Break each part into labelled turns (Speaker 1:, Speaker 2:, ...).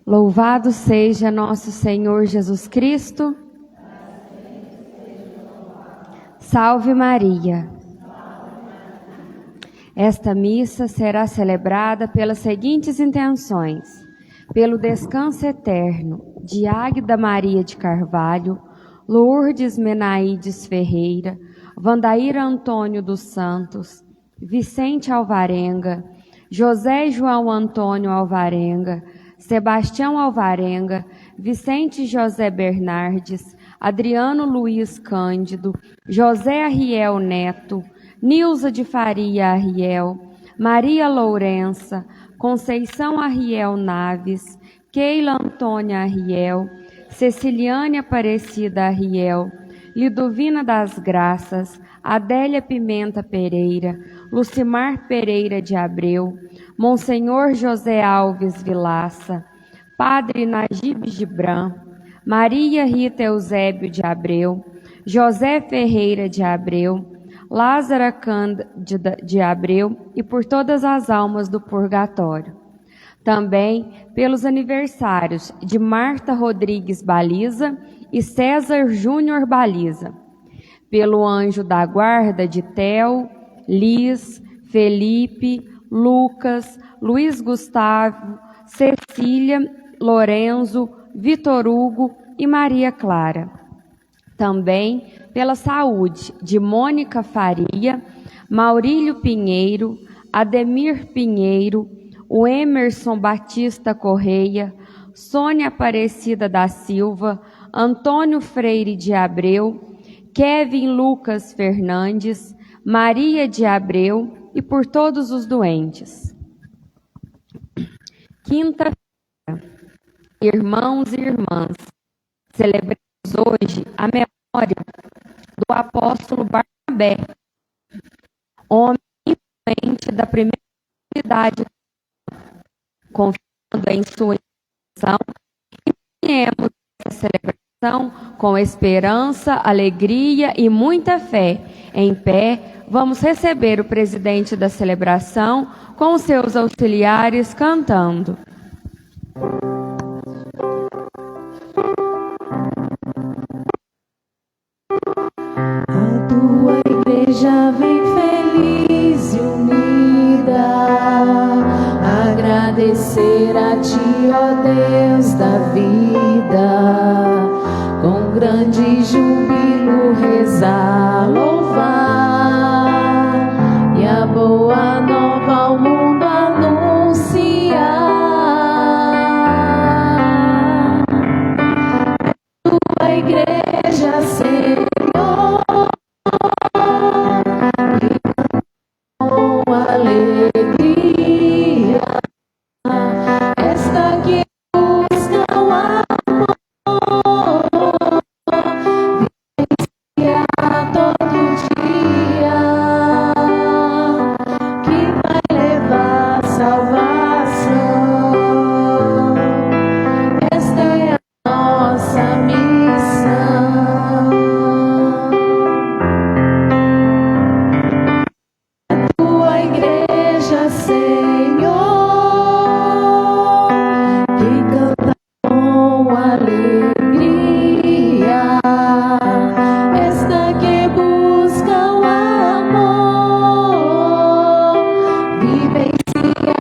Speaker 1: Louvado seja nosso Senhor Jesus Cristo. Salve Maria. Esta missa será celebrada pelas seguintes intenções: pelo descanso eterno de Águida Maria de Carvalho, Lourdes Menaídes Ferreira, Vandaíra Antônio dos Santos, Vicente Alvarenga, José João Antônio Alvarenga, Sebastião Alvarenga, Vicente José Bernardes, Adriano Luiz Cândido, José Arriel Neto, Nilza de Faria Arriel, Maria Lourença, Conceição Arriel Naves, Keila Antônia Arriel, Ceciliane Aparecida Arriel, Liduvina das Graças, Adélia Pimenta Pereira, Lucimar Pereira de Abreu, Monsenhor José Alves Vilaça, Padre Najib Gibran, Maria Rita Eusébio de Abreu, José Ferreira de Abreu, Lázara Cândida de Abreu e por todas as almas do purgatório. Também pelos aniversários de Marta Rodrigues Baliza e César Júnior Baliza, pelo anjo da guarda de Theo, Liz, Felipe, Lucas, Luiz Gustavo, Cecília, Lorenzo, Vitor Hugo e Maria Clara. Também pela saúde de Mônica Faria, Maurílio Pinheiro, Ademir Pinheiro, o Emerson Batista Correia, Sônia Aparecida da Silva, Antônio Freire de Abreu, Kevin Lucas Fernandes, Maria de Abreu e por todos os doentes. Quinta-feira, irmãos e irmãs, celebramos hoje a memória do apóstolo Barnabé, homem influente da primeira comunidade, confiando em sua intenção, e viemos essa celebração com esperança, alegria e muita fé. Em pé, vamos receber o presidente da celebração com os seus auxiliares cantando.
Speaker 2: A tua igreja vem feliz e unida, agradecer a ti, ó Deus da vida, com grande júbilo rezar, louvar e a boa nova ao mundo anunciar. Tua igreja, Senhor, com alegria, esta que busca o amor, vivencia todo dia, que vai levar salvação. Esta é a nossa missão. Tua igreja, Senhor, que canta com alegria, esta que busca o amor, vivencia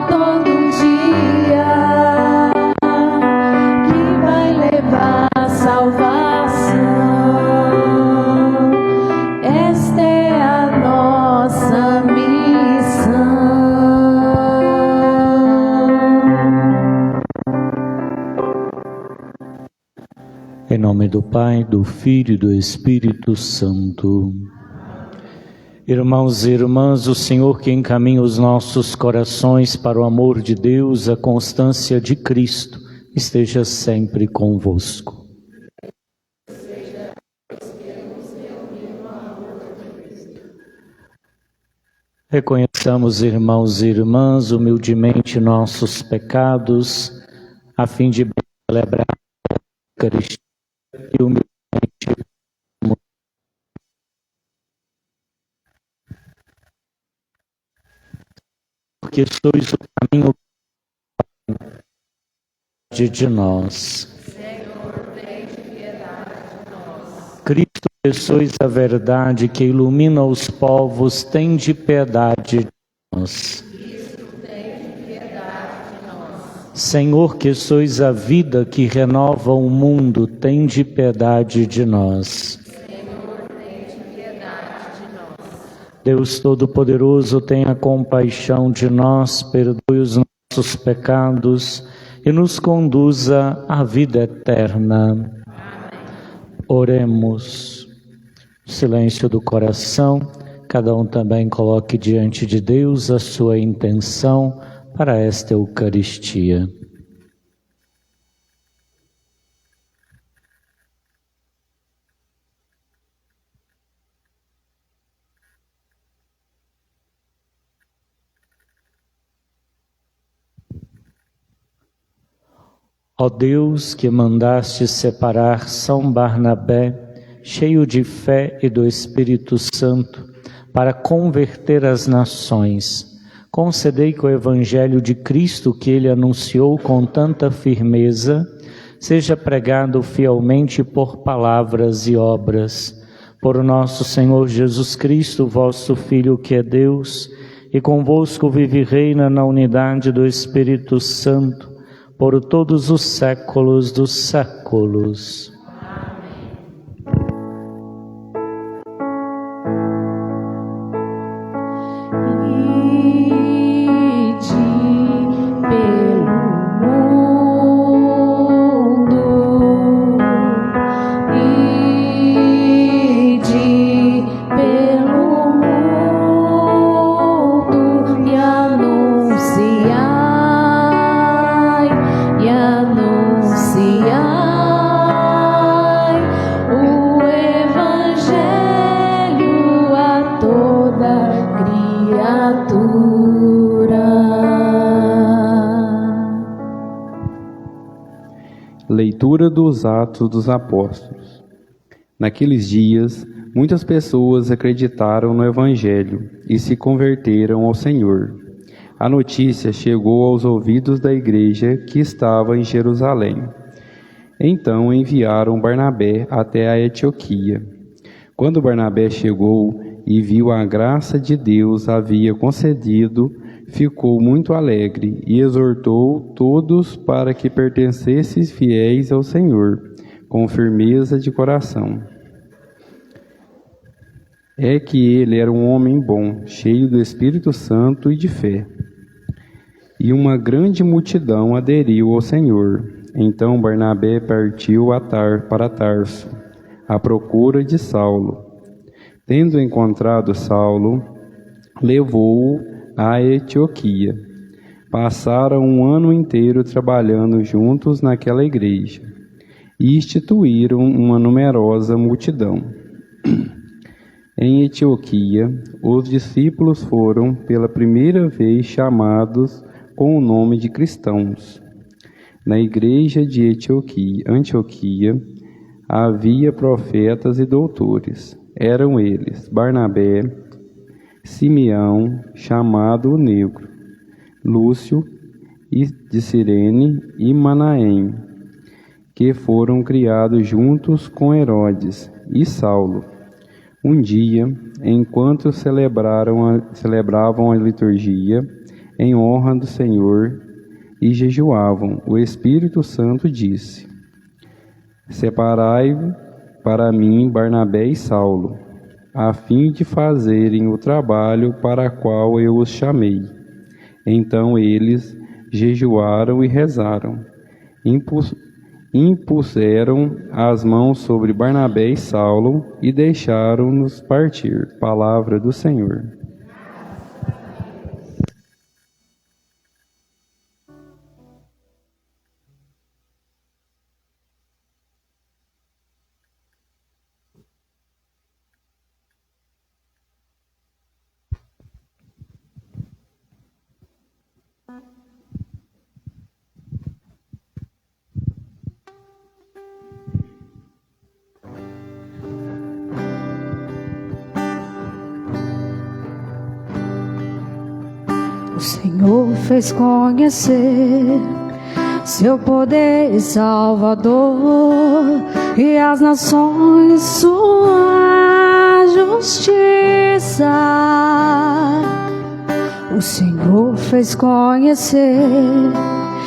Speaker 2: todo dia, que vai levar salvação. Esta é a nossa missão.
Speaker 3: Em nome do Pai, do Filho e do Espírito Santo. Irmãos e irmãs, o Senhor que encaminha os nossos corações para o amor de Deus, a constância de Cristo, esteja sempre convosco. Reconheçamos, irmãos e irmãs, humildemente nossos pecados, a fim de celebrar a Eucaristia e humildemente. Porque sois o caminho de nós. Cristo, que sois a verdade que ilumina os povos, tende piedade de nós. Senhor, que sois a vida que renova o mundo, tende piedade de nós. Deus Todo-Poderoso, tenha compaixão de nós, perdoe os nossos pecados e nos conduza à vida eterna. Oremos. Silêncio do coração, cada um também coloque diante de Deus a sua intenção para esta Eucaristia. Ó Deus, que mandaste separar São Barnabé, cheio de fé e do Espírito Santo, para converter as nações, concedei que o Evangelho de Cristo que ele anunciou com tanta firmeza, seja pregado fielmente por palavras e obras. Por nosso Senhor Jesus Cristo, vosso Filho, que é Deus, e convosco vive e reina na unidade do Espírito Santo, por todos os séculos dos séculos.
Speaker 4: Leitura dos Atos dos Apóstolos. Naqueles dias, muitas pessoas acreditaram no Evangelho e se converteram ao Senhor. A notícia chegou aos ouvidos da igreja que estava em Jerusalém. Então enviaram Barnabé até a Antioquia. Quando Barnabé chegou e viu a graça de Deus havia concedido, ficou muito alegre e exortou todos para que pertencessem fiéis ao Senhor, com firmeza de coração. É que ele era um homem bom, cheio do Espírito Santo e de fé. E uma grande multidão aderiu ao Senhor. Então Barnabé partiu para Tarso, à procura de Saulo. Tendo encontrado Saulo, levou-o à Antioquia. Passaram um ano inteiro trabalhando juntos naquela igreja e instituíram uma numerosa multidão. Em Antioquia, os discípulos foram pela primeira vez chamados com o nome de cristãos. Na igreja de Antioquia havia profetas e doutores. Eram eles Barnabé, Simeão, chamado o Negro, Lúcio de Cirene e Manaém, que foram criados juntos com Herodes e Saulo. Um dia, enquanto celebravam a liturgia em honra do Senhor e jejuavam, o Espírito Santo disse: Separai para mim Barnabé e Saulo, a fim de fazerem o trabalho para o qual eu os chamei. Então eles jejuaram e rezaram. Impuseram as mãos sobre Barnabé e Saulo e deixaram-nos partir. Palavra do Senhor.
Speaker 2: Senhor fez conhecer seu poder salvador e as nações sua justiça. O Senhor fez conhecer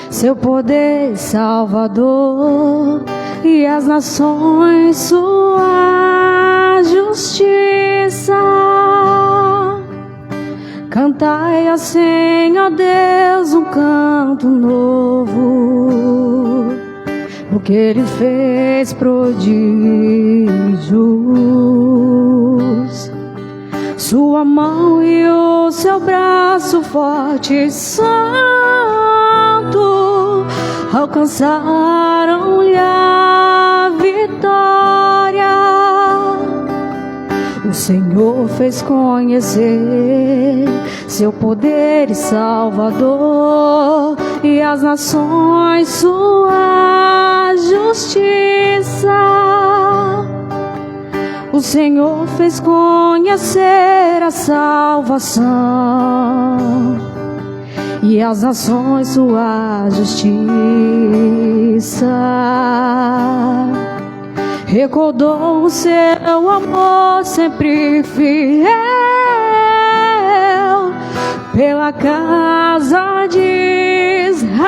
Speaker 2: seu poder salvador e as nações sua justiça. Cantai assim, ó Deus, um canto novo, porque Ele fez prodígios. Sua mão e o seu braço forte e santo alcançaram-lhe a vitória. O Senhor fez conhecer seu poder e salvador e as nações sua justiça. O Senhor fez conhecer a salvação e as nações sua justiça. Recordou o seu amor sempre fiel pela casa de Israel.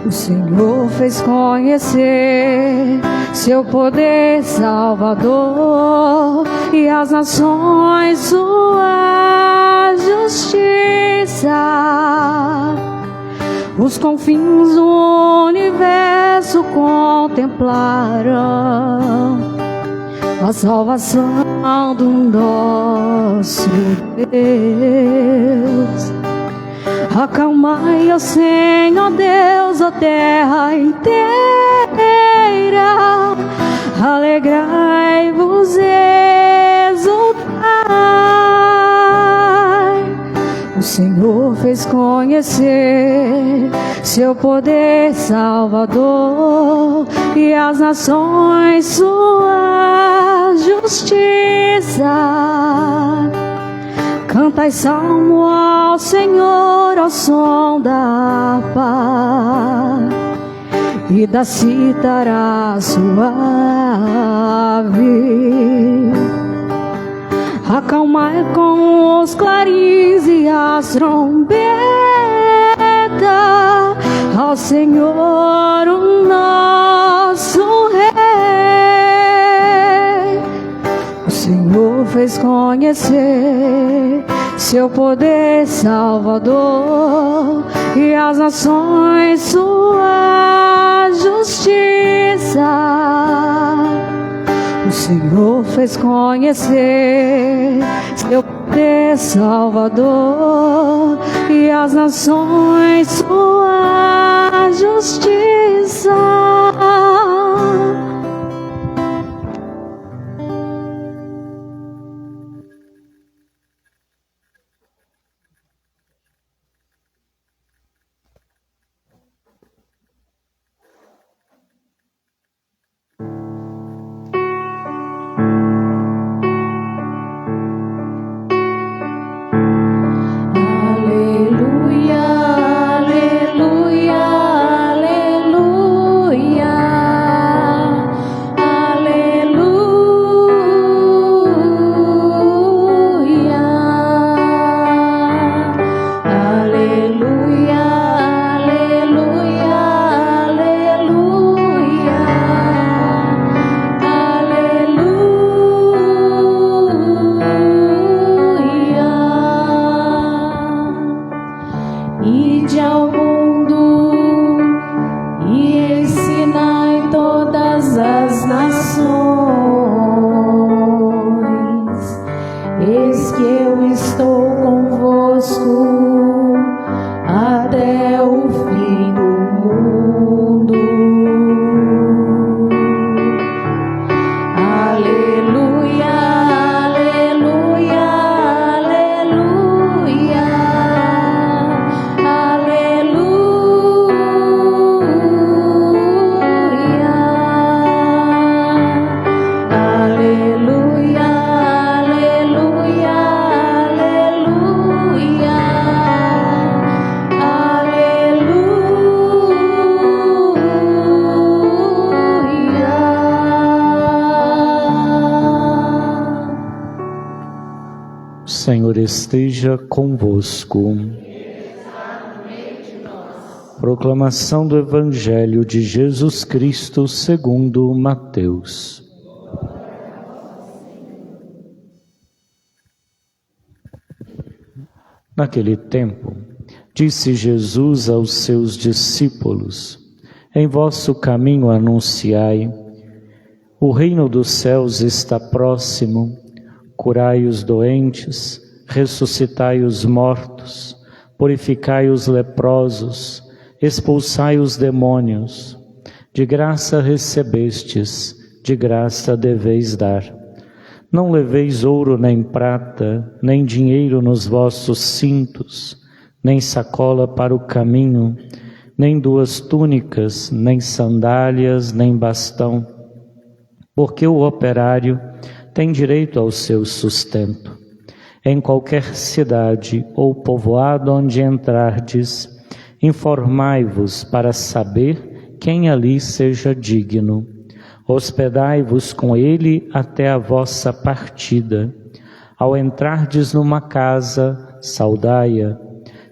Speaker 2: O Senhor fez conhecer seu poder salvador e as nações sua justiça. Os confins do universo contemplaram a salvação do nosso Deus. Acalmai, ó Senhor Deus, a terra inteira, alegrai-vos, exultai. O Senhor fez conhecer seu poder salvador e as nações sua justiça. Cantai salmo ao Senhor ao som da harpa e da cítara suave. Acalmai com os clarins e as trombetas ao Senhor o nosso Rei. O Senhor fez conhecer seu poder salvador e as nações sua justiça. O Senhor fez conhecer seu poder salvador e as nações sua justiça.
Speaker 5: Aleluia, aleluia.
Speaker 3: esteja convosco. Proclamação do Evangelho de Jesus Cristo segundo Mateus. Naquele tempo, disse Jesus aos seus discípulos: em vosso caminho anunciai, o reino dos céus está próximo, curai os doentes, ressuscitai os mortos, purificai os leprosos, expulsai os demônios. De graça recebestes, de graça deveis dar. Não leveis ouro nem prata, nem dinheiro nos vossos cintos, nem sacola para o caminho, nem 2 túnicas, nem sandálias, nem bastão, porque o operário tem direito ao seu sustento. Em qualquer cidade ou povoado onde entrardes, informai-vos para saber quem ali seja digno. Hospedai-vos com ele até a vossa partida. Ao entrardes numa casa, saudai-a.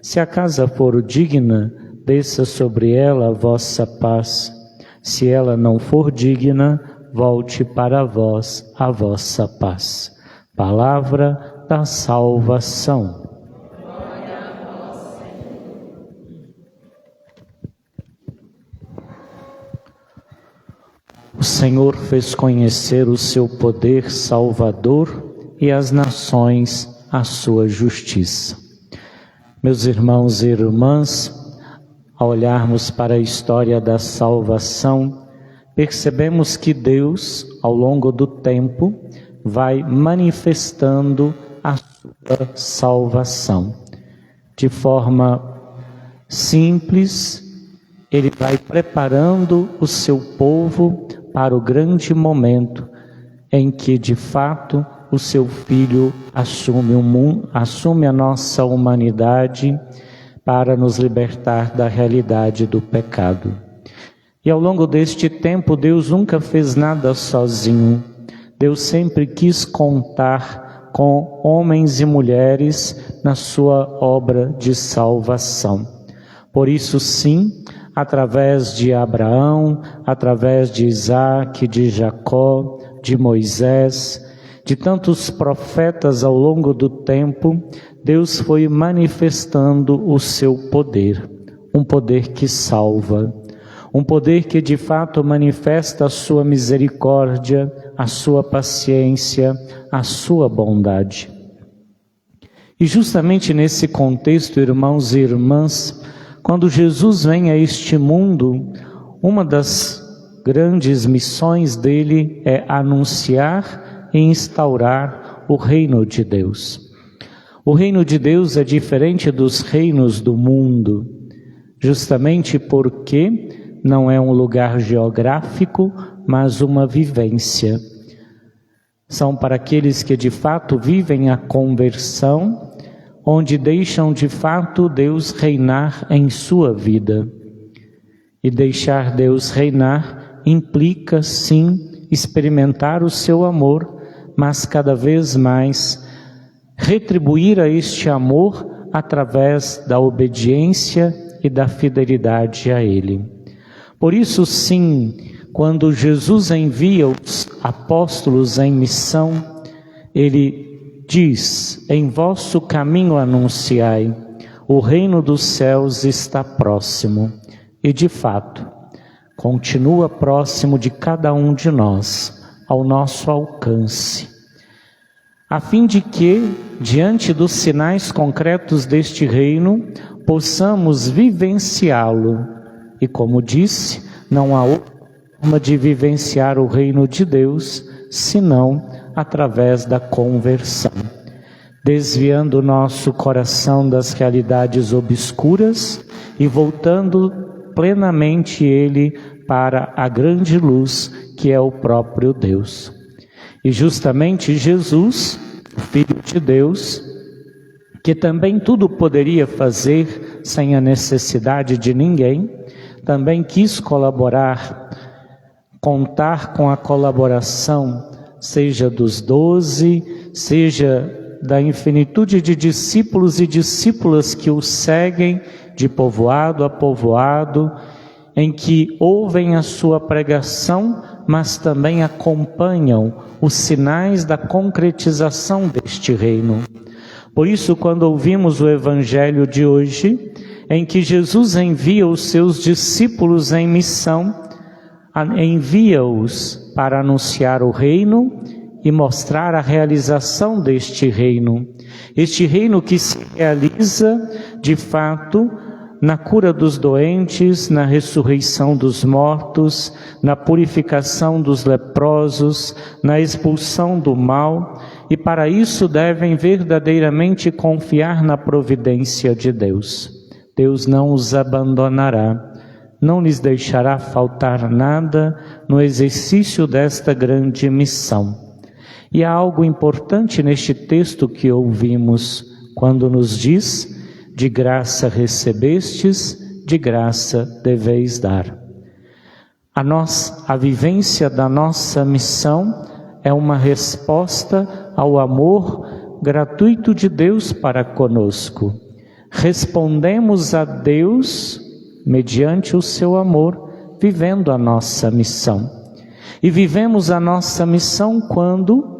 Speaker 3: Se a casa for digna, desça sobre ela a vossa paz. Se ela não for digna, volte para vós a vossa paz. Palavra da salvação. O Senhor fez conhecer o seu poder salvador e às nações a sua justiça. Meus irmãos e irmãs, ao olharmos para a história da salvação, percebemos que Deus, ao longo do tempo, vai manifestando a sua salvação. De forma simples, Ele vai preparando o seu povo para o grande momento em que, de fato, o seu Filho assume a nossa humanidade para nos libertar da realidade do pecado. E ao longo deste tempo, Deus nunca fez nada sozinho. Deus sempre quis contar com homens e mulheres na sua obra de salvação. Por isso, sim, através de Abraão, através de Isaac, de Jacó, de Moisés, de tantos profetas ao longo do tempo, Deus foi manifestando o seu poder, um poder que salva, um poder que de fato manifesta a sua misericórdia, a sua paciência, a sua bondade. E justamente nesse contexto, irmãos e irmãs, quando Jesus vem a este mundo, uma das grandes missões dele é anunciar e instaurar o reino de Deus. O reino de Deus é diferente dos reinos do mundo, justamente porque não é um lugar geográfico, mas uma vivência. São para aqueles que de fato vivem a conversão, onde deixam de fato Deus reinar em sua vida. E deixar Deus reinar implica, sim, experimentar o seu amor, mas cada vez mais retribuir a este amor através da obediência e da fidelidade a Ele. Por isso, sim, quando Jesus envia os apóstolos em missão, Ele diz: em vosso caminho anunciai, o reino dos céus está próximo. E de fato, continua próximo de cada um de nós, ao nosso alcance, a fim de que, diante dos sinais concretos deste reino, possamos vivenciá-lo. E como disse, não há outra forma de vivenciar o reino de Deus, senão através da conversão, desviando o nosso coração das realidades obscuras e voltando plenamente ele para a grande luz que é o próprio Deus. E justamente Jesus, o Filho de Deus, que também tudo poderia fazer sem a necessidade de ninguém, também quis colaborar, contar com a colaboração, seja dos 12, seja da infinitude de discípulos e discípulas que o seguem de povoado a povoado, em que ouvem a sua pregação, mas também acompanham os sinais da concretização deste reino. Por isso, quando ouvimos o Evangelho de hoje, em que Jesus envia os seus discípulos em missão, envia-os para anunciar o reino e mostrar a realização deste reino. Este reino que se realiza, de fato, na cura dos doentes, na ressurreição dos mortos, na purificação dos leprosos, na expulsão do mal, e para isso devem verdadeiramente confiar na providência de Deus. Deus não os abandonará, não lhes deixará faltar nada no exercício desta grande missão. E há algo importante neste texto que ouvimos, quando nos diz: de graça recebestes, de graça deveis dar. A vivência da nossa missão é uma resposta ao amor gratuito de Deus para conosco. Respondemos a Deus mediante o seu amor, vivendo a nossa missão. E vivemos a nossa missão quando,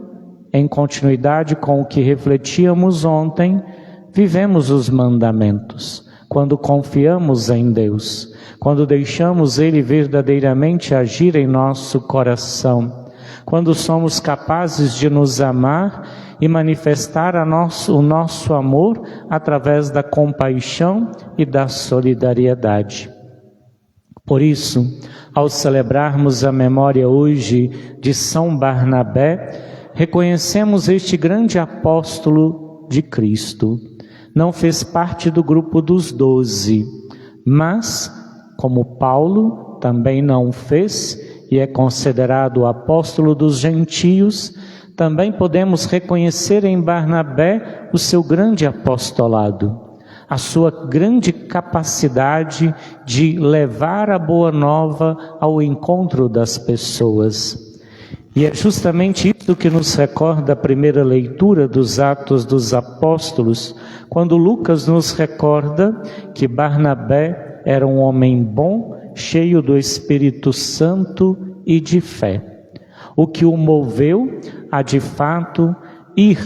Speaker 3: em continuidade com o que refletíamos ontem, vivemos os mandamentos, quando confiamos em Deus, quando deixamos Ele verdadeiramente agir em nosso coração, quando somos capazes de nos amar e manifestar o nosso amor através da compaixão e da solidariedade. Por isso, ao celebrarmos a memória hoje de São Barnabé, reconhecemos este grande apóstolo de Cristo. Não fez parte do grupo dos 12, mas, como Paulo também não fez e é considerado o apóstolo dos gentios, também podemos reconhecer em Barnabé o seu grande apostolado, a sua grande capacidade de levar a boa nova ao encontro das pessoas. E é justamente isso que nos recorda a primeira leitura dos Atos dos Apóstolos, quando Lucas nos recorda que Barnabé era um homem bom, cheio do Espírito Santo e de fé. O que o moveu a, de fato, ir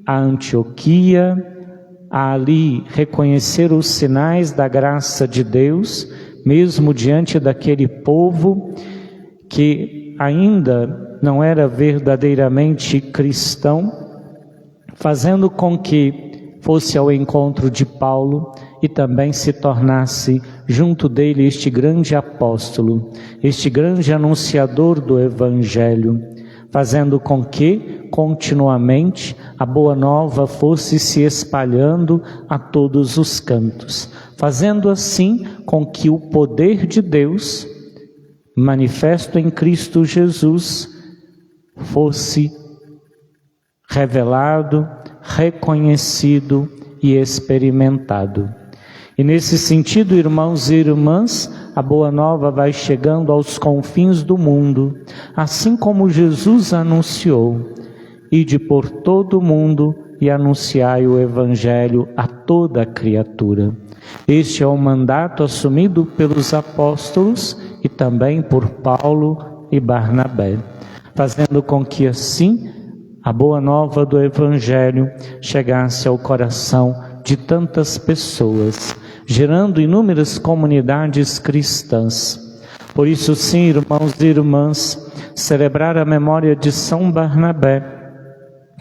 Speaker 3: a Antioquia, a ali reconhecer os sinais da graça de Deus, mesmo diante daquele povo que ainda não era verdadeiramente cristão, fazendo com que fosse ao encontro de Paulo e também se tornasse junto dele este grande apóstolo, este grande anunciador do Evangelho, fazendo com que continuamente a boa nova fosse se espalhando a todos os cantos, fazendo assim com que o poder de Deus, manifesto em Cristo Jesus, fosse revelado, reconhecido e experimentado. E nesse sentido, irmãos e irmãs, a boa nova vai chegando aos confins do mundo, assim como Jesus anunciou: ide por todo o mundo e anunciai o Evangelho a toda criatura. Este é o mandato assumido pelos apóstolos e também por Paulo e Barnabé, fazendo com que assim a boa nova do Evangelho chegasse ao coração de tantas pessoas, gerando inúmeras comunidades cristãs. Por isso, sim, irmãos e irmãs, celebrar a memória de São Barnabé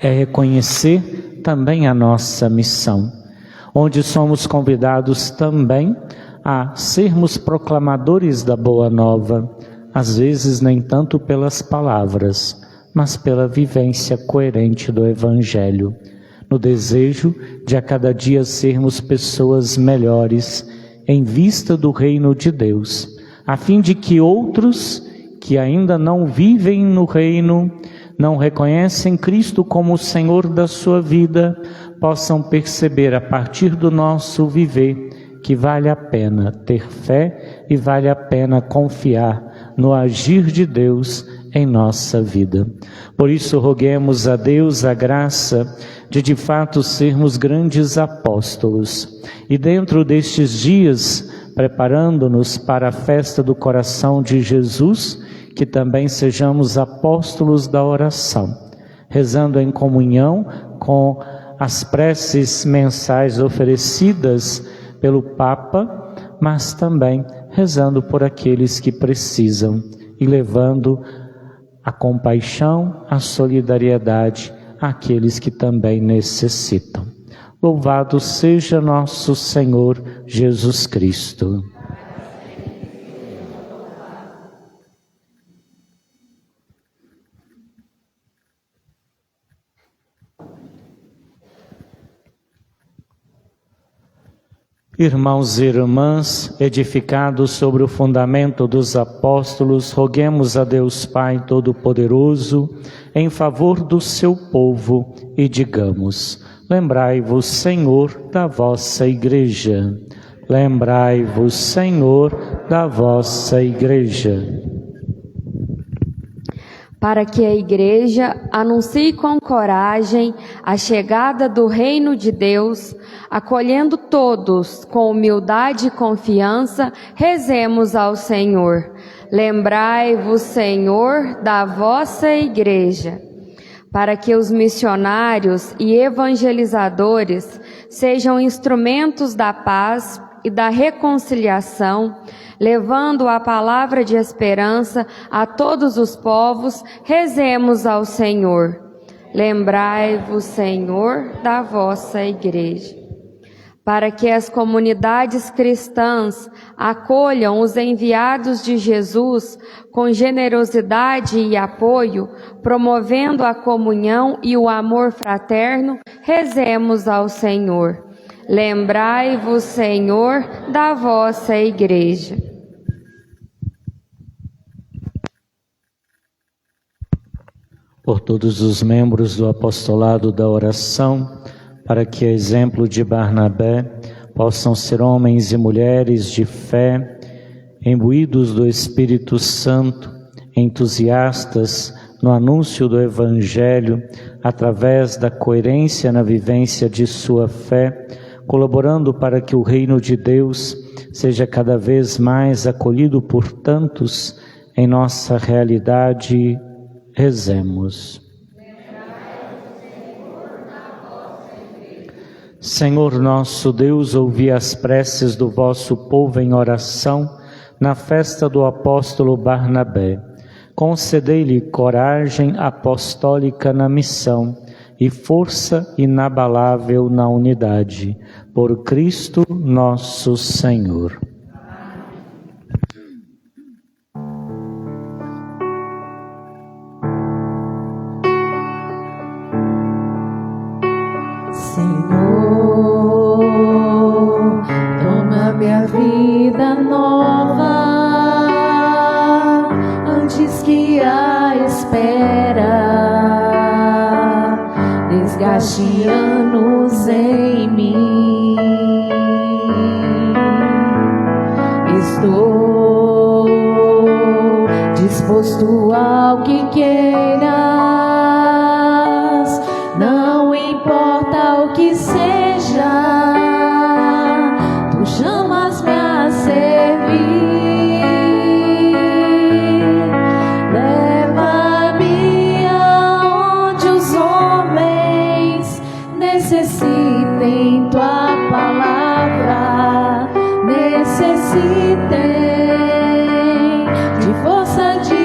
Speaker 3: é reconhecer também a nossa missão, onde somos convidados também a sermos proclamadores da boa nova, às vezes nem tanto pelas palavras, mas pela vivência coerente do Evangelho, no desejo de a cada dia sermos pessoas melhores em vista do reino de Deus, a fim de que outros que ainda não vivem no reino, não reconhecem Cristo como o Senhor da sua vida, possam perceber a partir do nosso viver que vale a pena ter fé e vale a pena confiar no agir de Deus em nossa vida. Por isso, roguemos a Deus a graça de fato sermos grandes apóstolos. E dentro destes dias, preparando-nos para a festa do coração de Jesus, que também sejamos apóstolos da oração, rezando em comunhão com as preces mensais oferecidas pelo Papa, mas também rezando por aqueles que precisam e levando a compaixão, a solidariedade àqueles que também necessitam. Louvado seja nosso Senhor Jesus Cristo. Irmãos e irmãs, edificados sobre o fundamento dos apóstolos, roguemos a Deus Pai Todo-Poderoso em favor do seu povo e digamos: lembrai-vos, Senhor, da vossa Igreja. Lembrai-vos, Senhor, da vossa Igreja.
Speaker 1: Para que a Igreja anuncie com coragem a chegada do Reino de Deus, acolhendo todos com humildade e confiança, rezemos ao Senhor. Lembrai-vos, Senhor, da vossa Igreja. Para que os missionários e evangelizadores sejam instrumentos da paz e da reconciliação, levando a palavra de esperança a todos os povos, rezemos ao Senhor. Lembrai-vos, Senhor, da vossa Igreja. Para que as comunidades cristãs acolham os enviados de Jesus com generosidade e apoio, promovendo a comunhão e o amor fraterno, rezemos ao Senhor. Lembrai-vos, Senhor, da vossa Igreja.
Speaker 3: Por todos os membros do apostolado da oração, para que, a exemplo de Barnabé, possam ser homens e mulheres de fé, imbuídos do Espírito Santo, entusiastas no anúncio do Evangelho, através da coerência na vivência de sua fé, colaborando para que o reino de Deus seja cada vez mais acolhido por tantos em nossa realidade. Rezemos. Senhor nosso Deus, ouvi as preces do vosso povo em oração na festa do apóstolo Barnabé. Concedei-lhe coragem apostólica na missão e força inabalável na unidade. Por Cristo nosso Senhor.
Speaker 2: Senhor, toma minha vida nova, antes que a espera desgaste anos em mim. Estou disposto ao que queiras, não importa o que seja, tu chamas-me a servir. Leva-me aonde os homens necessitem tua palavra, necessitem de força de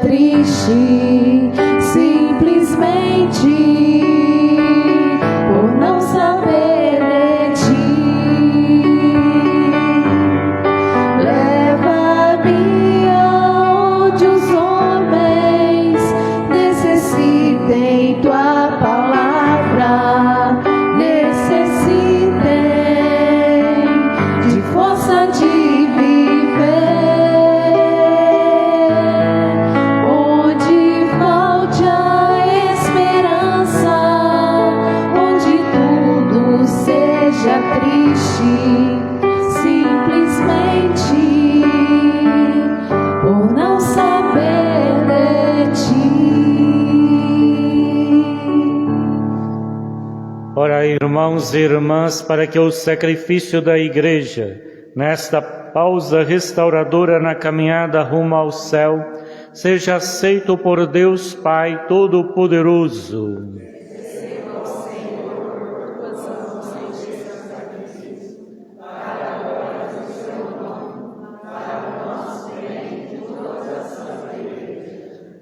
Speaker 2: triste, simplesmente por não saber de ti. Leva-me aonde os homens necessitem tua palavra, necessitem de força de viver.
Speaker 3: Ora, irmãos e irmãs, para que o sacrifício da Igreja, nesta pausa restauradora na caminhada rumo ao céu, seja aceito por Deus Pai Todo-Poderoso.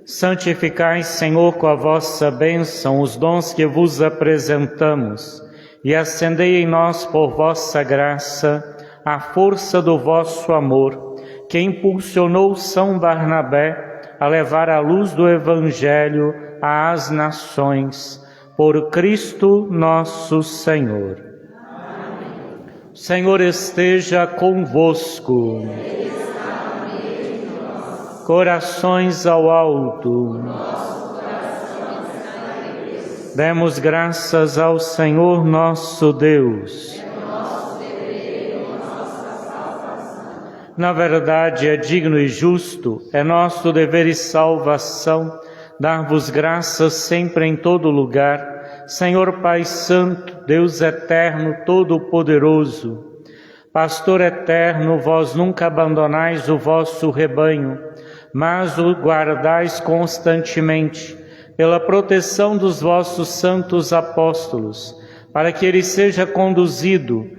Speaker 3: Santificai, Senhor, com a vossa bênção os dons que vos apresentamos e acendei em nós, por vossa graça, a força do vosso amor, que impulsionou São Barnabé a levar a luz do Evangelho às nações, por Cristo nosso Senhor. Amém. O Senhor esteja convosco. Corações ao alto. Demos graças ao Senhor nosso Deus. Na verdade, é digno e justo, é nosso dever e salvação, dar-vos graças sempre em todo lugar, Senhor Pai Santo, Deus eterno, todo-poderoso. Pastor eterno, vós nunca abandonais o vosso rebanho, mas o guardais constantemente, pela proteção dos vossos santos apóstolos, para que ele seja conduzido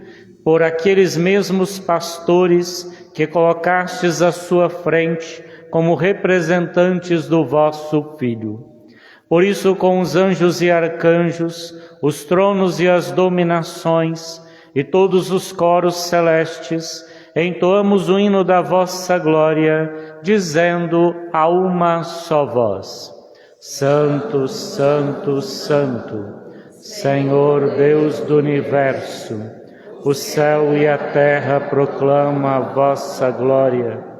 Speaker 3: por aqueles mesmos pastores que colocastes à sua frente como representantes do vosso Filho. Por isso, com os anjos e arcanjos, os tronos e as dominações, e todos os coros celestes, entoamos o hino da vossa glória, dizendo a uma só voz: Santo, Santo, Santo, Senhor Deus do Universo, o céu e a terra proclamam a vossa glória.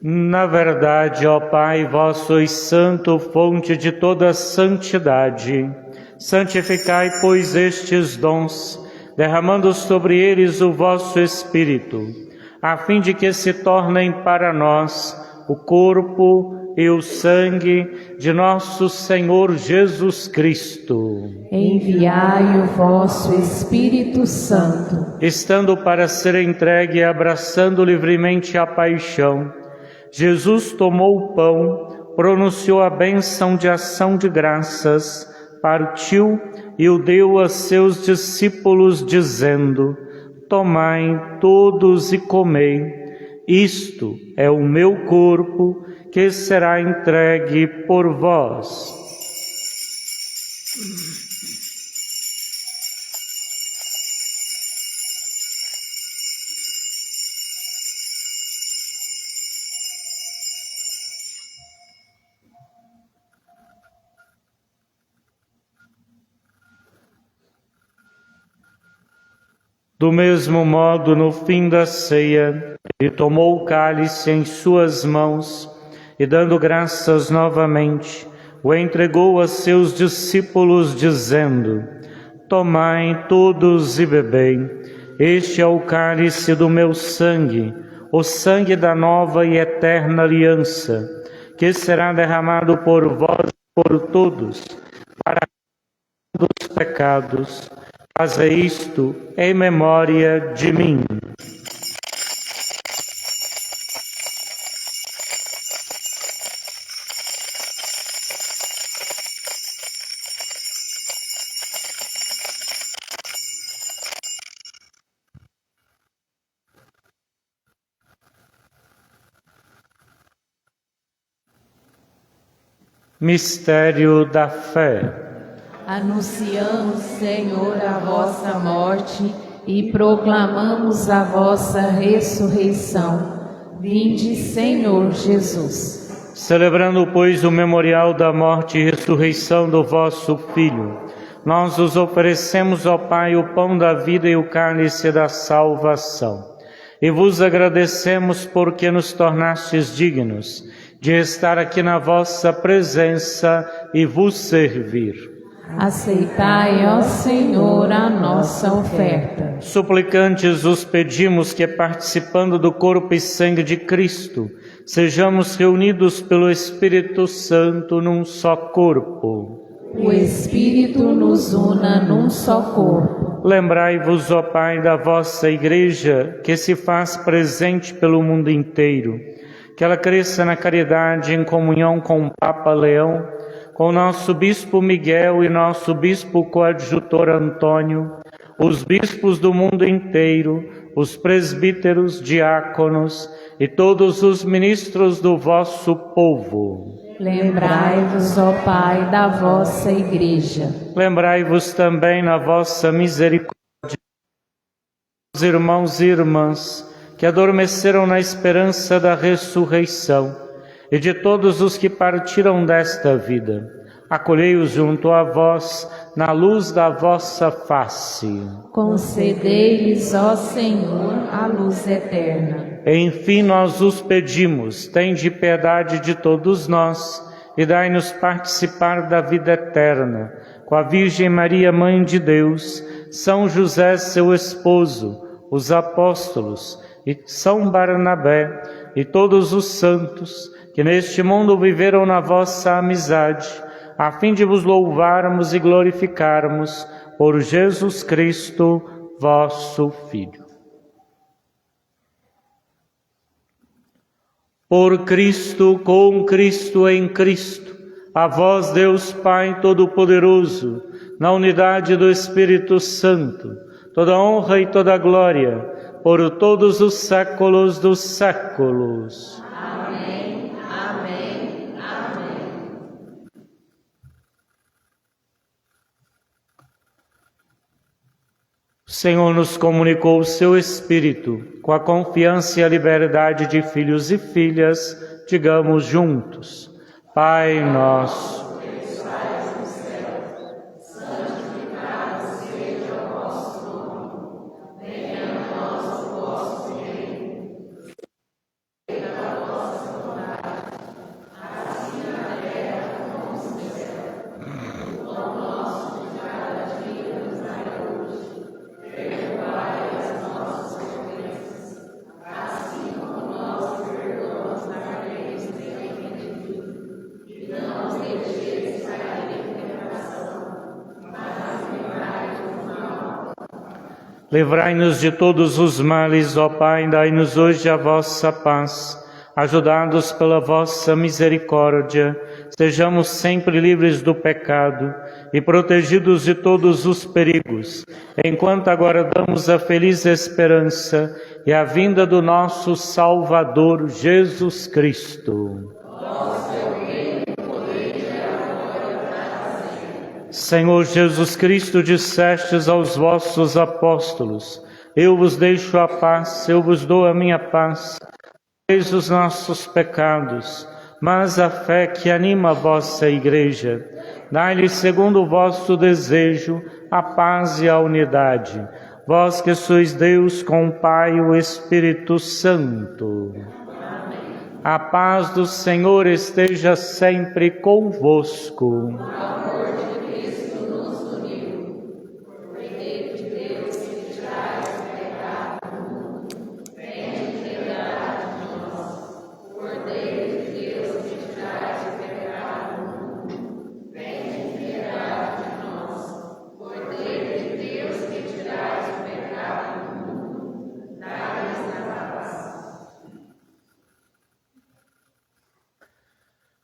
Speaker 3: Na verdade, ó Pai, vós sois santo, fonte de toda santidade. Santificai, pois, estes dons, derramando sobre eles o vosso Espírito, a fim de que se tornem para nós o corpo e o sangue de nosso Senhor Jesus Cristo.
Speaker 2: Enviai o vosso Espírito Santo.
Speaker 3: Estando para ser entregue e abraçando livremente a paixão, Jesus tomou o pão, pronunciou a bênção de ação de graças, partiu e o deu a seus discípulos, dizendo: Tomai todos e comei, isto é o meu corpo, que será entregue por vós. Do mesmo modo, no fim da ceia, ele tomou o cálice em suas mãos e, dando graças novamente, o entregou a seus discípulos, dizendo: Tomai todos e bebei, este é o cálice do meu sangue, o sangue da nova e eterna aliança, que será derramado por vós e por todos, para a remissão dos pecados. Faze isto em memória de mim. Mistério da fé.
Speaker 5: Anunciamos, Senhor, a vossa morte e proclamamos a vossa ressurreição. Vinde, Senhor Jesus.
Speaker 3: Celebrando, pois, o memorial da morte e ressurreição do vosso Filho, nós os oferecemos, ó Pai, o pão da vida e o cálice da salvação. E vos agradecemos porque nos tornastes dignos de estar aqui na vossa presença e vos servir.
Speaker 5: Aceitai, ó Senhor, a nossa oferta.
Speaker 3: Suplicantes os pedimos que, participando do corpo e sangue de Cristo, sejamos reunidos pelo Espírito Santo num só corpo.
Speaker 5: O Espírito nos una num só corpo.
Speaker 3: Lembrai-vos, ó Pai, da vossa Igreja, que se faz presente pelo mundo inteiro, que ela cresça na caridade em comunhão com o Papa Leão, com o nosso Bispo Miguel e nosso Bispo coadjutor Antônio, os bispos do mundo inteiro, os presbíteros, diáconos e todos os ministros do vosso povo.
Speaker 5: Lembrai-vos, ó Pai, da vossa Igreja.
Speaker 3: Lembrai-vos também na vossa misericórdia, os irmãos e irmãs que adormeceram na esperança da ressurreição e de todos os que partiram desta vida. Acolhei-os junto a vós, na luz da vossa face.
Speaker 5: Concedei-lhes, ó Senhor, a luz eterna.
Speaker 3: Enfim, nós os pedimos, tende piedade de todos nós e dai-nos participar da vida eterna, com a Virgem Maria, Mãe de Deus, São José, seu esposo, os apóstolos e São Barnabé e todos os santos que neste mundo viveram na vossa amizade, a fim de vos louvarmos e glorificarmos por Jesus Cristo, vosso Filho. Por Cristo, com Cristo, em Cristo, a vós, Deus Pai Todo-Poderoso, na unidade do Espírito Santo, toda honra e toda glória, por todos os séculos dos séculos.
Speaker 5: Amém, amém, amém.
Speaker 3: O Senhor nos comunicou o seu Espírito, com a confiança e a liberdade de filhos e filhas, digamos juntos: Pai nosso, livrai-nos de todos os males, ó Pai, dai-nos hoje a vossa paz. Ajudados pela vossa misericórdia, sejamos sempre livres do pecado e protegidos de todos os perigos, enquanto aguardamos a feliz esperança e a vinda do nosso Salvador Jesus Cristo. Senhor Jesus Cristo, dissestes aos vossos apóstolos: eu vos deixo a paz, eu vos dou a minha paz. Eis os nossos pecados, mas a fé que anima a vossa Igreja. Dai-lhe, segundo o vosso desejo, a paz e a unidade. Vós que sois Deus com o Pai e o Espírito Santo. A paz do Senhor esteja sempre convosco.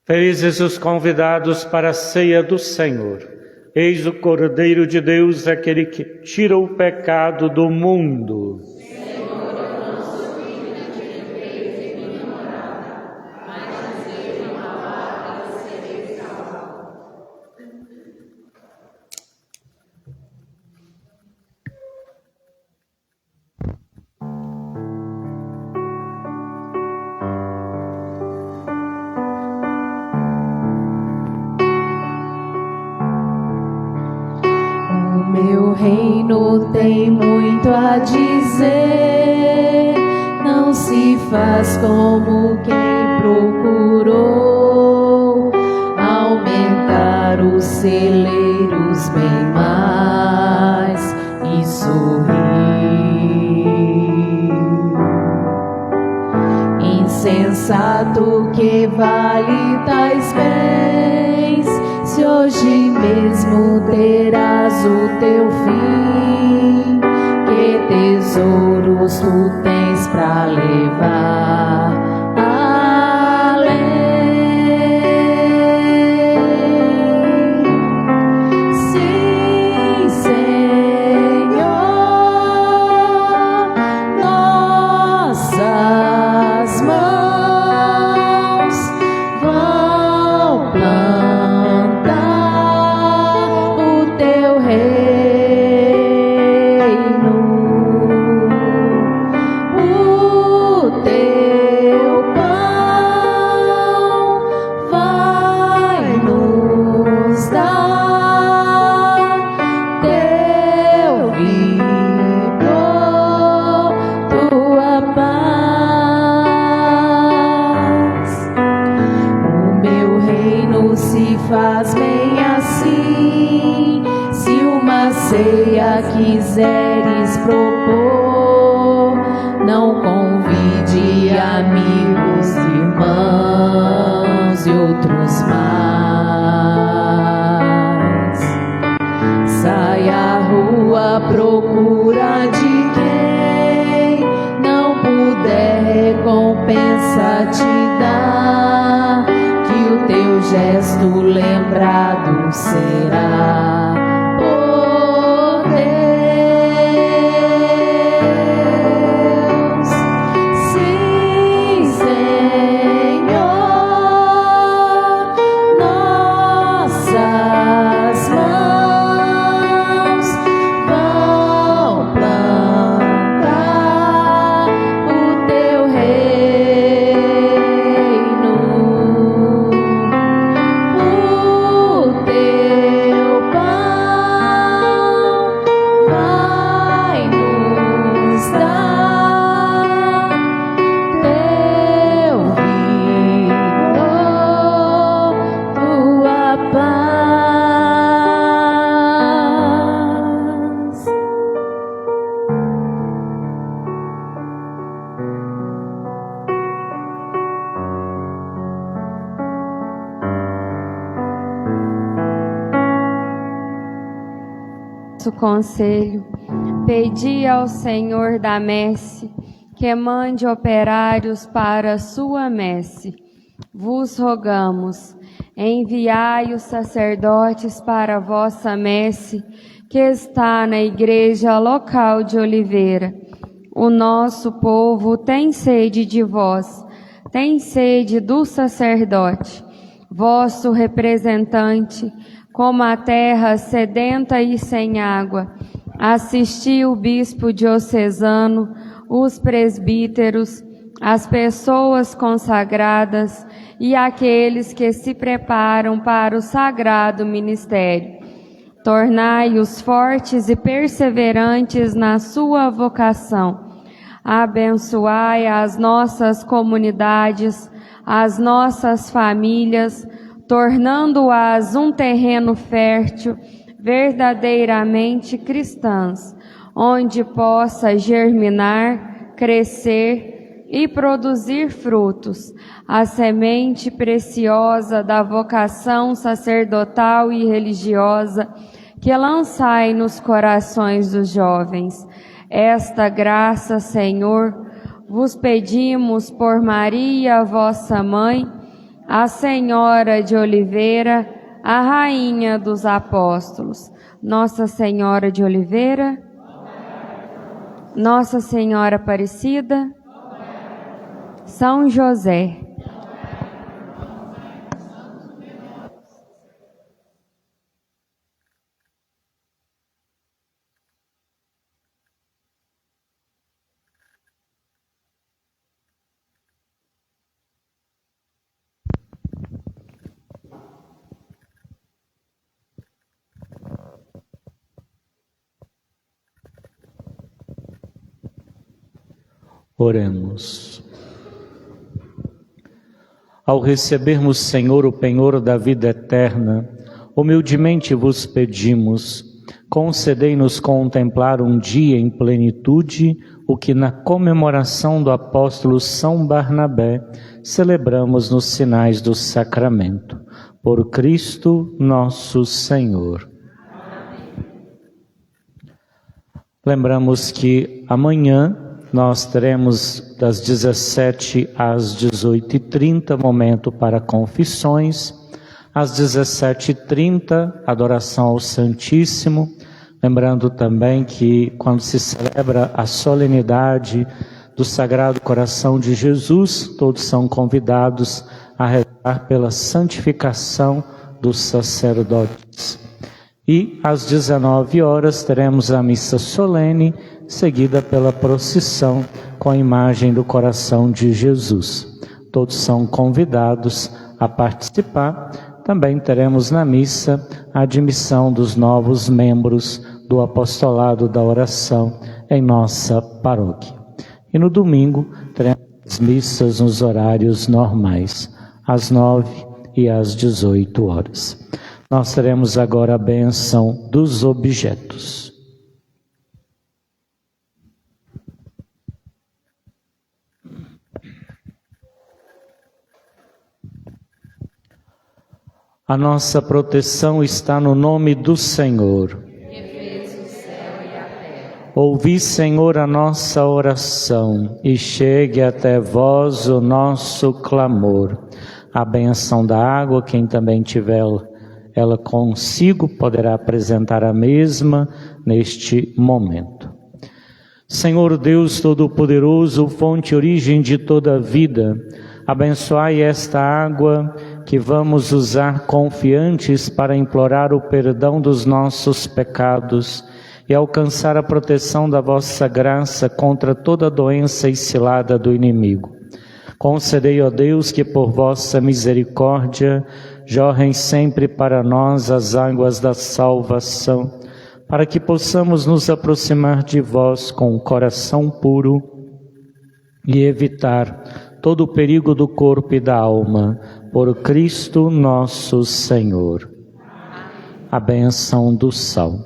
Speaker 3: Felizes os convidados para a ceia do Senhor. Eis o Cordeiro de Deus, aquele que tira o pecado do mundo.
Speaker 5: Senhor, eu não sou digna de entrar em minha morada, mas dizer uma palavra e serei salvo. Meu reino tem muito a dizer, não se faz como quem procurou aumentar os celeiros
Speaker 2: Jesus bem mais e sorri. Insensato, que vale tais bens, se hoje mesmo terás o teu fim. Que tesouros tu tens pra levar além. Sim, Senhor, nossas mãos vão plantar o teu reino, o teu pão vai nos dar, teu vigor, tua paz. O meu reino se faz bem assim, se uma ceia quiseres propor, não convide amigos, irmãos e outros mais. Sai à rua à procura de quem não puder recompensa te dar, que o teu gesto lembrado será por Deus. Sim, Senhor, nossas mãos vão plantar o teu reino, o teu pão vai nos dar, teu vigor, tua paz.
Speaker 1: Nosso conselho, pedi ao Senhor da messe que mande operários para a sua messe. Vos rogamos, enviai os sacerdotes para a vossa messe, que está na igreja local de Oliveira. O nosso povo tem sede de vós, tem sede do sacerdote, vosso representante, como a terra sedenta e sem água. Assisti o bispo diocesano, os presbíteros, as pessoas consagradas e aqueles que se preparam para o sagrado ministério. Tornai-os fortes e perseverantes na sua vocação. Abençoai as nossas comunidades, as nossas famílias, tornando-as um terreno fértil, verdadeiramente cristãs, onde possa germinar, crescer e produzir frutos, a semente preciosa da vocação sacerdotal e religiosa que lançai nos corações dos jovens. Esta graça, Senhor, vos pedimos por Maria, vossa mãe, a Senhora de Oliveira, a Rainha dos Apóstolos, Nossa Senhora de Oliveira, Nossa Senhora Aparecida, São José.
Speaker 3: Oremos. Ao recebermos, Senhor, o penhor da vida eterna, humildemente vos pedimos, concedei-nos contemplar um dia em plenitude o que na comemoração do apóstolo São Barnabé celebramos nos sinais do sacramento. Por Cristo nosso Senhor. Lembramos que amanhã nós teremos das 17 às 18h30 momento para confissões, às 17h30 adoração ao Santíssimo, lembrando também que quando se celebra a solenidade do Sagrado Coração de Jesus, todos são convidados a rezar pela santificação dos sacerdotes. E às 19 horas teremos a missa solene, seguida pela procissão com a imagem do coração de Jesus. Todos são convidados a participar. Também teremos na missa a admissão dos novos membros do apostolado da oração em nossa paróquia. E no domingo teremos missas nos horários normais, às 9 e às 18 horas. Nós teremos agora a bênção dos objetos. A nossa proteção está no nome do Senhor.
Speaker 5: Que fez o céu e a terra.
Speaker 3: Ouvi, Senhor, a nossa oração e chegue até vós o nosso clamor. A bênção da água, quem também tiver ela consigo, poderá apresentar a mesma neste momento. Senhor Deus Todo-Poderoso, fonte e origem de toda a vida, abençoai esta água que vamos usar confiantes para implorar o perdão dos nossos pecados e alcançar a proteção da vossa graça contra toda doença e cilada do inimigo. Concedei, ó Deus, que por vossa misericórdia jorrem sempre para nós as águas da salvação, para que possamos nos aproximar de vós com o coração puro e evitar todo o perigo do corpo e da alma, por Cristo nosso Senhor. A bênção do sal.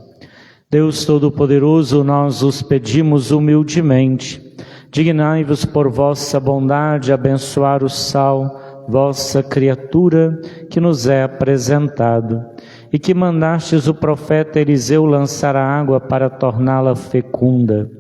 Speaker 3: Deus Todo-Poderoso, nós os pedimos humildemente, dignai-vos por vossa bondade abençoar o sal, vossa criatura, que nos é apresentado, e que mandastes o profeta Eliseu lançar a água para torná-la fecunda.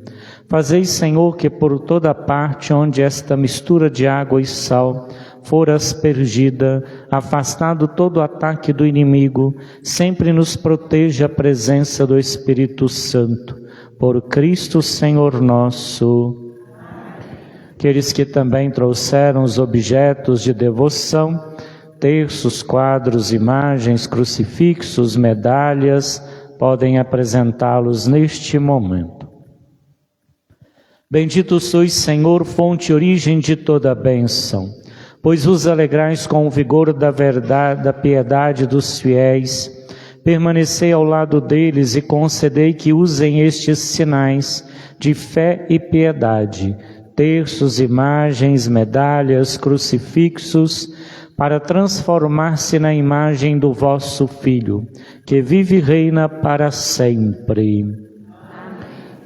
Speaker 3: Fazei, Senhor, que por toda parte onde esta mistura de água e sal for aspergida, afastado todo o ataque do inimigo, sempre nos proteja a presença do Espírito Santo. Por Cristo Senhor nosso. Aqueles que também trouxeram os objetos de devoção, terços, quadros, imagens, crucifixos, medalhas, podem apresentá-los neste momento. Bendito sois, Senhor, fonte e origem de toda a bênção, pois vos alegrais com o vigor da verdade, da piedade dos fiéis. Permanecei ao lado deles e concedei que usem estes sinais de fé e piedade, terços, imagens, medalhas, crucifixos, para transformar-se na imagem do vosso Filho, que vive e reina para sempre.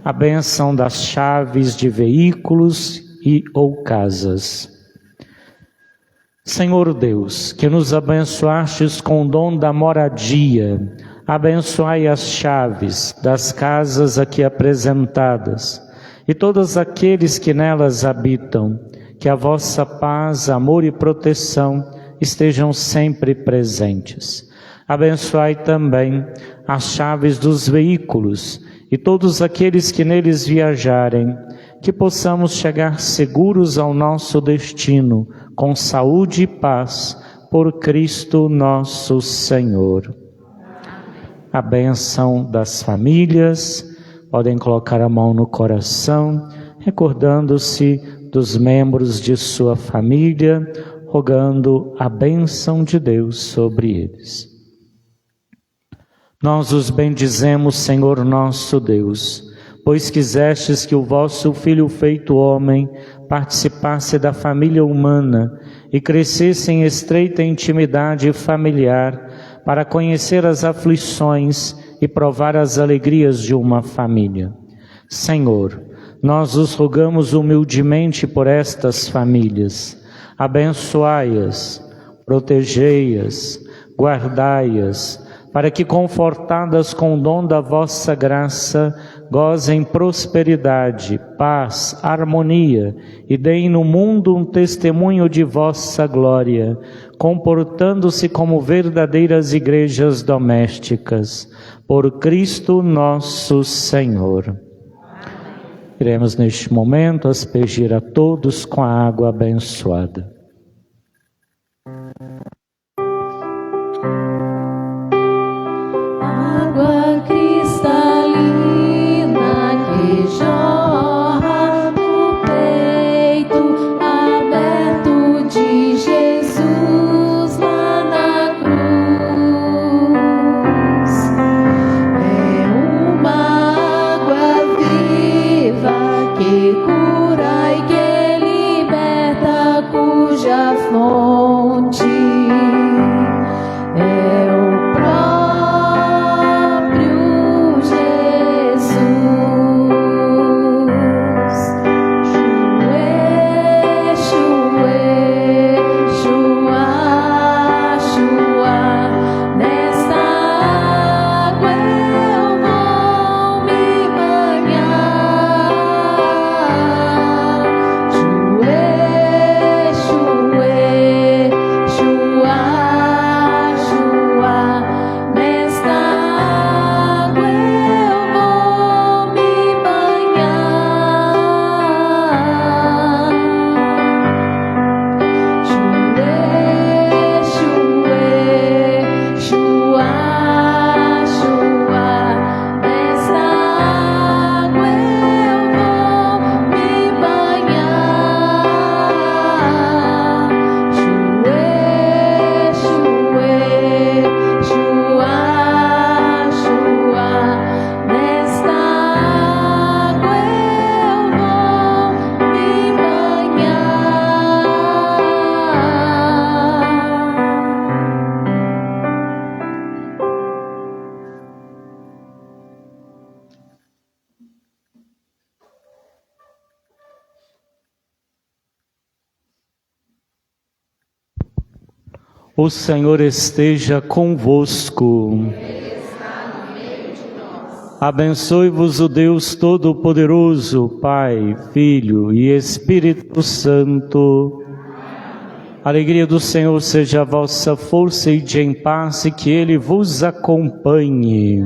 Speaker 3: A bênção das chaves de veículos e ou casas. Senhor Deus, que nos abençoastes com o dom da moradia, abençoai as chaves das casas aqui apresentadas e todos aqueles que nelas habitam, que a vossa paz, amor e proteção estejam sempre presentes. Abençoai também as chaves dos veículos e todos aqueles que neles viajarem, que possamos chegar seguros ao nosso destino, com saúde e paz, por Cristo nosso Senhor. A bênção das famílias, podem colocar a mão no coração, recordando-se dos membros de sua família, rogando a bênção de Deus sobre eles. Nós os bendizemos, Senhor nosso Deus, pois quisestes que o vosso Filho feito homem participasse da família humana e crescesse em estreita intimidade familiar, para conhecer as aflições e provar as alegrias de uma família. Senhor, nós os rogamos humildemente por estas famílias. Abençoai-as, protegei-as, guardai-as, para que, confortadas com o dom da vossa graça, gozem prosperidade, paz, harmonia e deem no mundo um testemunho de vossa glória, comportando-se como verdadeiras igrejas domésticas. Por Cristo nosso Senhor. Iremos neste momento aspergir a todos com a água abençoada.
Speaker 5: Água cristalina que jorra do peito aberto de Jesus lá na cruz. É uma água viva que cura e que liberta, cuja fonte é o próprio Jesus. Chuê, chua, chua, nesta água eu vou me banhar. Chuê, chua, chua, nesta água eu vou me banhar. Chuê, chua, chua, nesta água eu vou me banhar. Chuê, chua, chua, nesta água eu vou me
Speaker 3: O Senhor esteja convosco. Abençoe-vos o Deus Todo-Poderoso, Pai, Filho e Espírito Santo. A alegria do Senhor seja a vossa força e de em paz, e que Ele vos acompanhe.